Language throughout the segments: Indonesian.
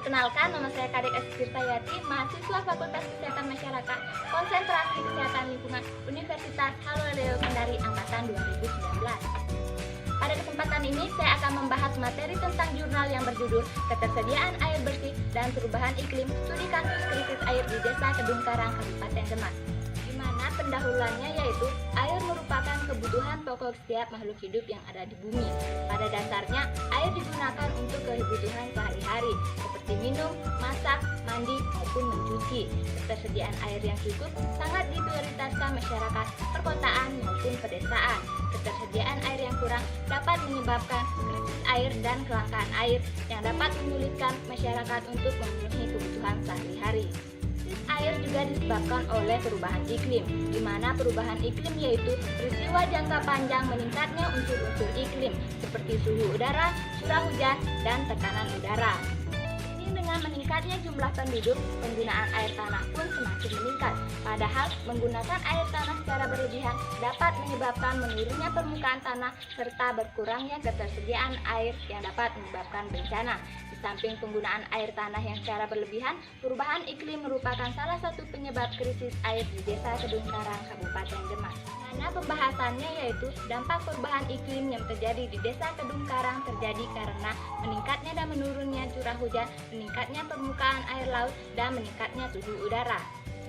Perkenalkan, nama saya Kadek Tirtayati, mahasiswa Fakultas Kesehatan Masyarakat, Konsentrasi Kesehatan Lingkungan, Universitas Haloleo Kendari Angkatan 2019. Pada kesempatan ini, saya akan membahas materi tentang jurnal yang berjudul Ketersediaan Air Bersih dan Perubahan Iklim, Studi Kasus Krisis Air di Desa Kedung Karang, Kabupaten Demak. Di mana pendahuluannya yaitu air merupakan kebutuhan pokok setiap makhluk hidup yang ada di bumi. Pada dasarnya, air digunakan untuk kebutuhan sehari-hari seperti minum, masak, mandi, maupun mencuci. Ketersediaan air yang cukup sangat diprioritaskan masyarakat perkotaan maupun pedesaan. Ketersediaan air yang kurang dapat menyebabkan krisis air dan kelangkaan air yang dapat menyulitkan masyarakat untuk memenuhi kebutuhan sehari-hari. Air juga disebabkan oleh perubahan iklim, di mana perubahan iklim yaitu peristiwa jangka panjang meningkatnya unsur-unsur iklim seperti suhu udara, curah hujan, dan tekanan udara. Ini dengan meningkatnya jumlah penduduk, penggunaan air tanah pun semakin meningkat. Padahal menggunakan air tanah secara berlebihan dapat menyebabkan menurunnya permukaan tanah serta berkurangnya ketersediaan air yang dapat menyebabkan bencana. Di samping penggunaan air tanah yang secara berlebihan, perubahan iklim merupakan salah satu penyebab krisis air di Desa Kedung Karang, Kabupaten Demak. Mana pembahasannya yaitu dampak perubahan iklim yang terjadi di Desa Kedung Karang terjadi karena meningkatnya dan menurunnya curah hujan, meningkatnya permukaan air laut, dan meningkatnya suhu udara.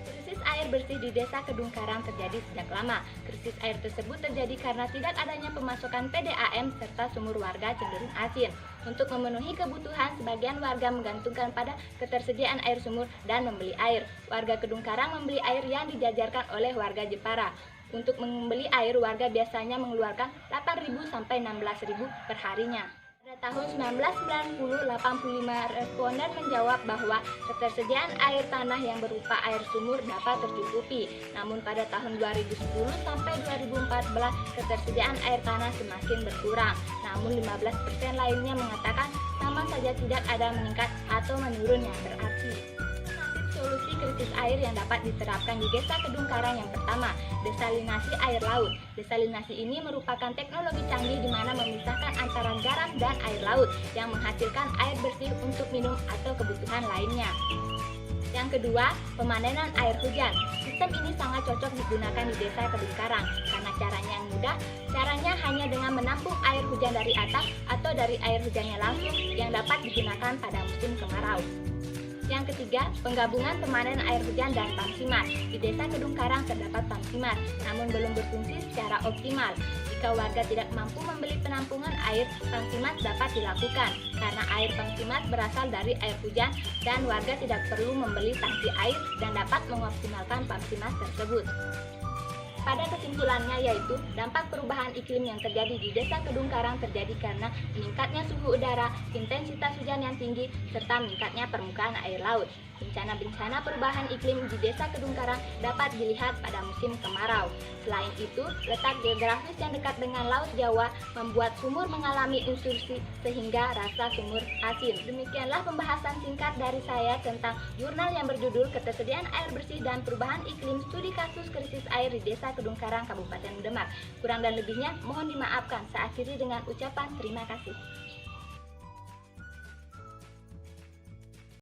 Krisis air bersih di Desa Kedung Karang terjadi sejak lama. Krisis air tersebut terjadi karena tidak adanya pemasukan PDAM serta sumur warga cenderung asin. Untuk memenuhi kebutuhan, sebagian warga menggantungkan pada ketersediaan air sumur dan membeli air. Warga Kedung Karang membeli air yang dijajarkan oleh warga Jepara. Untuk membeli air, warga biasanya mengeluarkan 8.000 sampai 16.000 per harinya. Pada tahun 1990, 85 responden menjawab bahwa ketersediaan air tanah yang berupa air sumur dapat tercukupi. Namun pada tahun 2010 sampai 2014, ketersediaan air tanah semakin berkurang. Namun 15% lainnya mengatakan sama saja tidak ada meningkat atau menurun yang berarti. Solusi krisis air yang dapat diterapkan di Desa Kedung Karang yang pertama, desalinasi air laut. Desalinasi ini merupakan teknologi canggih di mana memisahkan antara garam dan air laut yang menghasilkan air bersih untuk minum atau kebutuhan lainnya. Yang kedua, pemanenan air hujan. Sistem ini sangat cocok digunakan di Desa Kedung Karang karena caranya yang mudah. Caranya hanya dengan menampung air hujan dari atas atau dari air hujannya langsung yang dapat digunakan pada musim kemarau. Yang ketiga, penggabungan pemanen air hujan dan Pamsimas. Di Desa Kedung Karang terdapat Pamsimas, namun belum berfungsi secara optimal. Jika warga tidak mampu membeli penampungan air, Pamsimas dapat dilakukan karena air Pamsimas berasal dari air hujan dan warga tidak perlu membeli tangki air dan dapat mengoptimalkan Pamsimas tersebut. Pada kesimpulannya yaitu dampak perubahan iklim yang terjadi di Desa Kedung Karang terjadi karena meningkatnya suhu udara, intensitas hujan yang tinggi, serta meningkatnya permukaan air laut. Bencana-bencana perubahan iklim di Desa Kedung Karang dapat dilihat pada musim kemarau. Selain itu, letak geografis yang dekat dengan Laut Jawa membuat sumur mengalami intrusi sehingga rasa sumur asin. Demikianlah pembahasan singkat dari saya tentang jurnal yang berjudul Ketersediaan Air Bersih dan Perubahan Iklim, Studi Kasus Krisis Air di Desa Kedung Karang, Kabupaten Demak. Kurang dan lebihnya mohon dimaafkan. Saya akhiri dengan ucapan terima kasih.